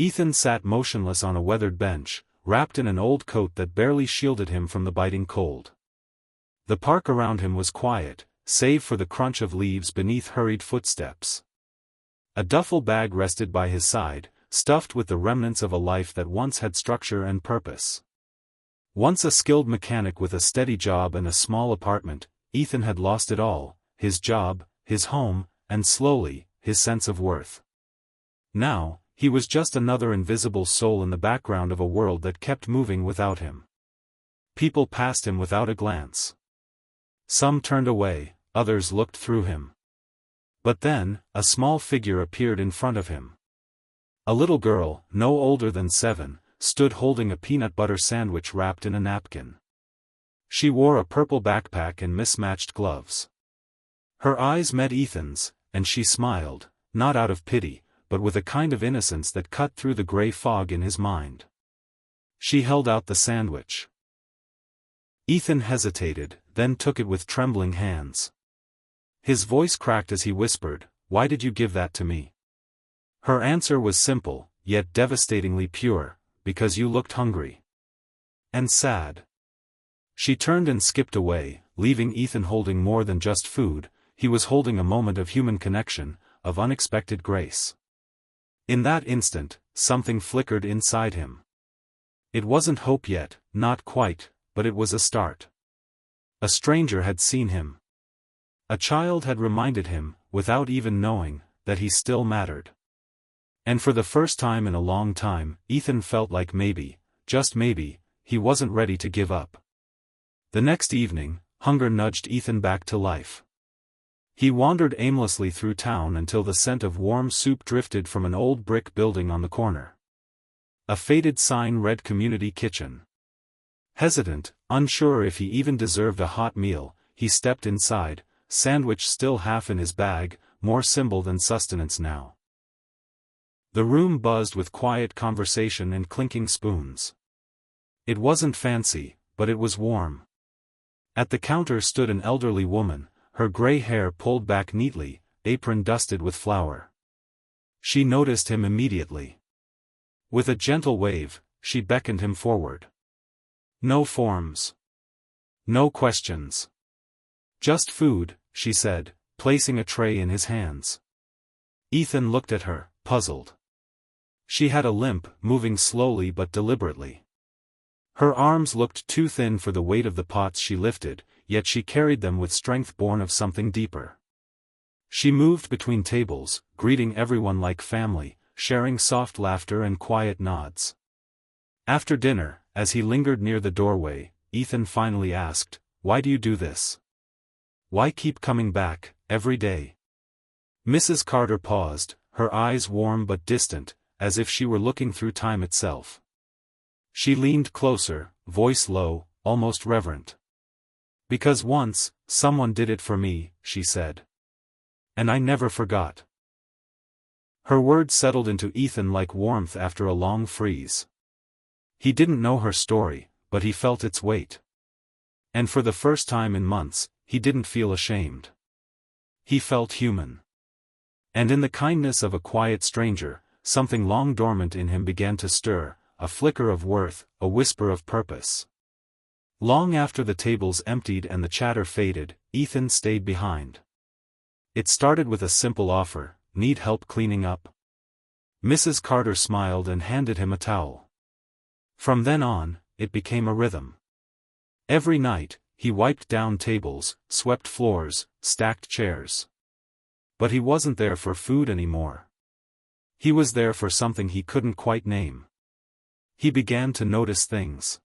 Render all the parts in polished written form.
Ethan sat motionless on a weathered bench, wrapped in an old coat that barely shielded him from the biting cold. The park around him was quiet, save for the crunch of leaves beneath hurried footsteps. A duffel bag rested by his side, stuffed with the remnants of a life that once had structure and purpose. Once a skilled mechanic with a steady job and a small apartment, Ethan had lost it all, his job, his home, and slowly, his sense of worth. Now, he was just another invisible soul in the background of a world that kept moving without him. People passed him without a glance. Some turned away, others looked through him. But then, a small figure appeared in front of him. A little girl, no older than 7, stood holding a peanut butter sandwich wrapped in a napkin. She wore a purple backpack and mismatched gloves. Her eyes met Ethan's, and she smiled, not out of pity, but with a kind of innocence that cut through the gray fog in his mind. She held out the sandwich. Ethan hesitated, then took it with trembling hands. His voice cracked as he whispered, "Why did you give that to me?" Her answer was simple, yet devastatingly pure, "Because you looked hungry. And sad." She turned and skipped away, leaving Ethan holding more than just food. He was holding a moment of human connection, of unexpected grace. In that instant, something flickered inside him. It wasn't hope yet, not quite, but it was a start. A stranger had seen him. A child had reminded him, without even knowing, that he still mattered. And for the first time in a long time, Ethan felt like maybe, just maybe, he wasn't ready to give up. The next evening, hunger nudged Ethan back to life. He wandered aimlessly through town until the scent of warm soup drifted from an old brick building on the corner. A faded sign read "Community Kitchen." Hesitant, unsure if he even deserved a hot meal, he stepped inside, sandwich still half in his bag, more symbol than sustenance now. The room buzzed with quiet conversation and clinking spoons. It wasn't fancy, but it was warm. At the counter stood an elderly woman, her gray hair pulled back neatly, apron dusted with flour. She noticed him immediately. With a gentle wave, she beckoned him forward. "No forms. No questions. Just food," she said, placing a tray in his hands. Ethan looked at her, puzzled. She had a limp, moving slowly but deliberately. Her arms looked too thin for the weight of the pots she lifted, yet she carried them with strength born of something deeper. She moved between tables, greeting everyone like family, sharing soft laughter and quiet nods. After dinner, as he lingered near the doorway, Ethan finally asked, "Why do you do this? Why keep coming back, every day?" Mrs. Carter paused, her eyes warm but distant, as if she were looking through time itself. She leaned closer, voice low, almost reverent. "Because once, someone did it for me," she said. "And I never forgot." Her words settled into Ethan like warmth after a long freeze. He didn't know her story, but he felt its weight. And for the first time in months, he didn't feel ashamed. He felt human. And in the kindness of a quiet stranger, something long dormant in him began to stir, a flicker of worth, a whisper of purpose. Long after the tables emptied and the chatter faded, Ethan stayed behind. It started with a simple offer, "Need help cleaning up?" Mrs. Carter smiled and handed him a towel. From then on, it became a rhythm. Every night, he wiped down tables, swept floors, stacked chairs. But he wasn't there for food anymore. He was there for something he couldn't quite name. He began to notice things.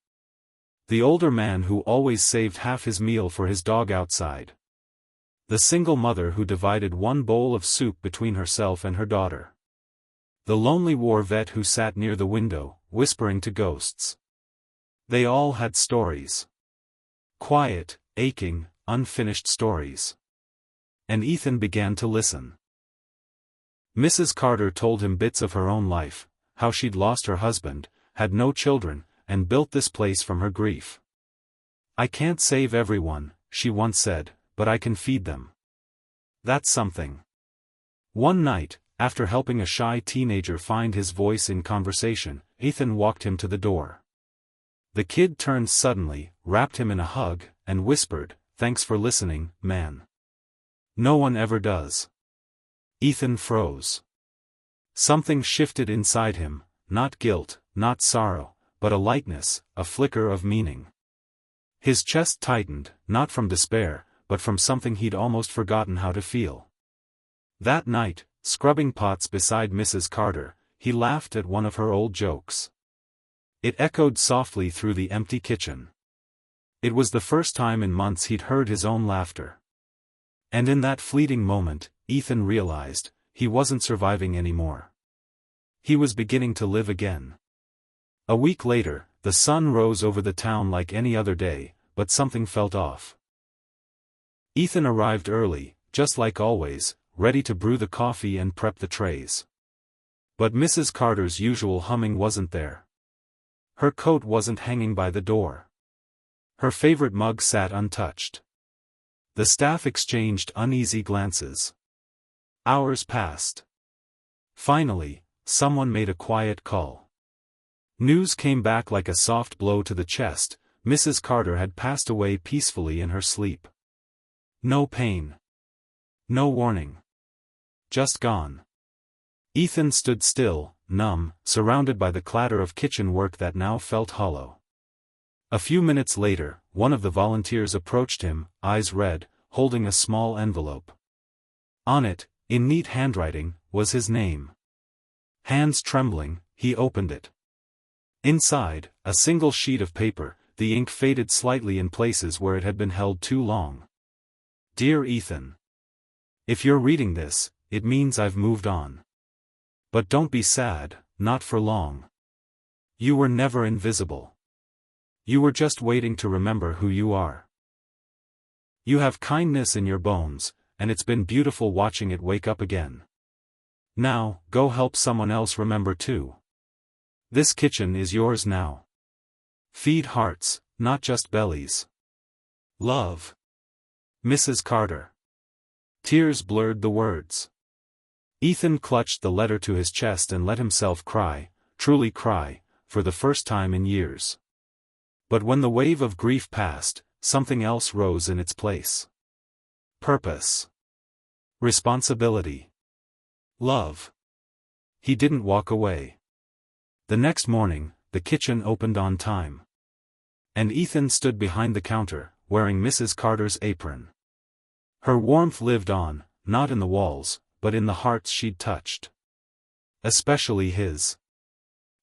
The older man who always saved half his meal for his dog outside. The single mother who divided one bowl of soup between herself and her daughter. The lonely war vet who sat near the window, whispering to ghosts. They all had stories. Quiet, aching, unfinished stories. And Ethan began to listen. Mrs. Carter told him bits of her own life, how she'd lost her husband, had no children, and built this place from her grief. "I can't save everyone," she once said, "but I can feed them. That's something." One night, after helping a shy teenager find his voice in conversation, Ethan walked him to the door. The kid turned suddenly, wrapped him in a hug, and whispered, "Thanks for listening, man. No one ever does." Ethan froze. Something shifted inside him, not guilt, not sorrow, but a lightness, a flicker of meaning. His chest tightened, not from despair, but from something he'd almost forgotten how to feel. That night, scrubbing pots beside Mrs. Carter, he laughed at one of her old jokes. It echoed softly through the empty kitchen. It was the first time in months he'd heard his own laughter. And in that fleeting moment, Ethan realized, he wasn't surviving anymore. He was beginning to live again. A week later, the sun rose over the town like any other day, but something felt off. Ethan arrived early, just like always, ready to brew the coffee and prep the trays. But Mrs. Carter's usual humming wasn't there. Her coat wasn't hanging by the door. Her favorite mug sat untouched. The staff exchanged uneasy glances. Hours passed. Finally, someone made a quiet call. News came back like a soft blow to the chest. Mrs. Carter had passed away peacefully in her sleep. No pain. No warning. Just gone. Ethan stood still, numb, surrounded by the clatter of kitchen work that now felt hollow. A few minutes later, one of the volunteers approached him, eyes red, holding a small envelope. On it, in neat handwriting, was his name. Hands trembling, he opened it. Inside, a single sheet of paper, the ink faded slightly in places where it had been held too long. Dear Ethan. If you're reading this, it means I've moved on. But don't be sad, not for long. You were never invisible. You were just waiting to remember who you are. You have kindness in your bones, and it's been beautiful watching it wake up again. Now, go help someone else remember too. This kitchen is yours now. Feed hearts, not just bellies. Love. Mrs. Carter. Tears blurred the words. Ethan clutched the letter to his chest and let himself cry, truly cry, for the first time in years. But when the wave of grief passed, something else rose in its place. Purpose. Responsibility. Love. He didn't walk away. The next morning, the kitchen opened on time. And Ethan stood behind the counter, wearing Mrs. Carter's apron. Her warmth lived on, not in the walls, but in the hearts she'd touched. Especially his.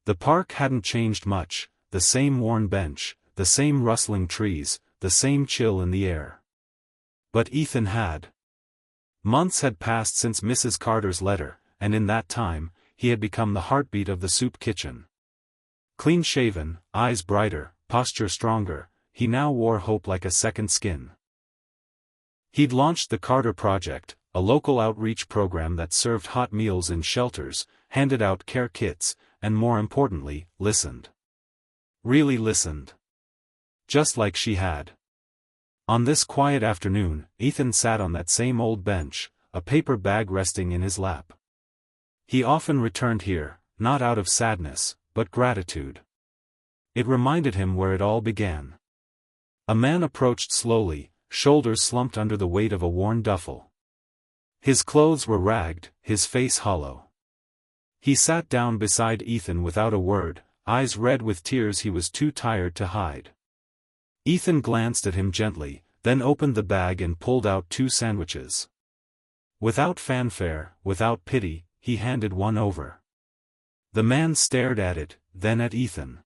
The park hadn't changed much, the same worn bench, the same rustling trees, the same chill in the air. But Ethan had. Months had passed since Mrs. Carter's letter, and in that time, he had become the heartbeat of the soup kitchen. Clean-shaven, eyes brighter, posture stronger, he now wore hope like a second skin. He'd launched the Carter Project, a local outreach program that served hot meals in shelters, handed out care kits, and more importantly, listened. Really listened. Just like she had. On this quiet afternoon, Ethan sat on that same old bench, a paper bag resting in his lap. He often returned here, not out of sadness, but gratitude. It reminded him where it all began. A man approached slowly, shoulders slumped under the weight of a worn duffel. His clothes were ragged, his face hollow. He sat down beside Ethan without a word, eyes red with tears he was too tired to hide. Ethan glanced at him gently, then opened the bag and pulled out 2 sandwiches. Without fanfare, without pity, he handed one over. The man stared at it, then at Ethan.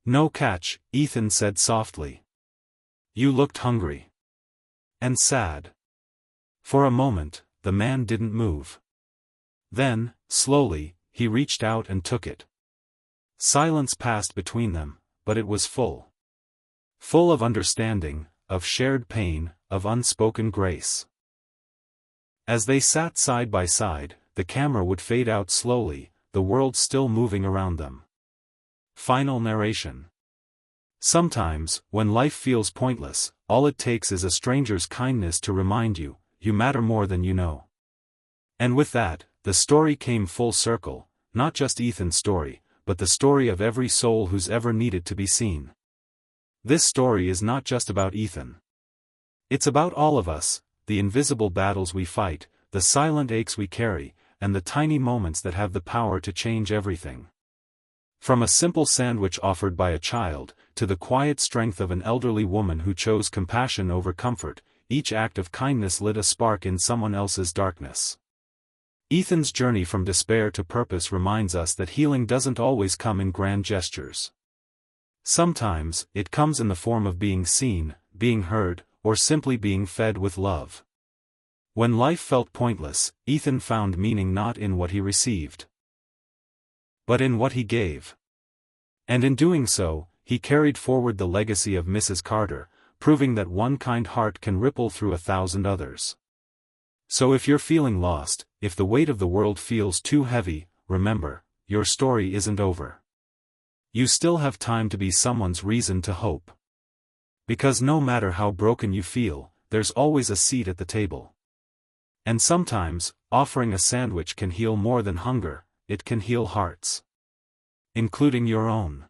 No catch, Ethan said softly. You looked hungry. And sad. For a moment, the man didn't move. Then, slowly, he reached out and took it. Silence passed between them, but it was full. Full of understanding, of shared pain, of unspoken grace. As they sat side by side, the camera would fade out slowly, the world still moving around them. Final narration. Sometimes, when life feels pointless, all it takes is a stranger's kindness to remind you, you matter more than you know. And with that, the story came full circle, not just Ethan's story, but the story of every soul who's ever needed to be seen. This story is not just about Ethan. It's about all of us, the invisible battles we fight, the silent aches we carry, and the tiny moments that have the power to change everything. From a simple sandwich offered by a child, to the quiet strength of an elderly woman who chose compassion over comfort, each act of kindness lit a spark in someone else's darkness. Ethan's journey from despair to purpose reminds us that healing doesn't always come in grand gestures. Sometimes, it comes in the form of being seen, being heard, or simply being fed with love. When life felt pointless, Ethan found meaning not in what he received, but in what he gave. And in doing so, he carried forward the legacy of Mrs. Carter, proving that one kind heart can ripple through 1,000 others. So if you're feeling lost, if the weight of the world feels too heavy, remember, your story isn't over. You still have time to be someone's reason to hope. Because no matter how broken you feel, there's always a seat at the table. And sometimes, offering a sandwich can heal more than hunger, it can heal hearts. Including your own.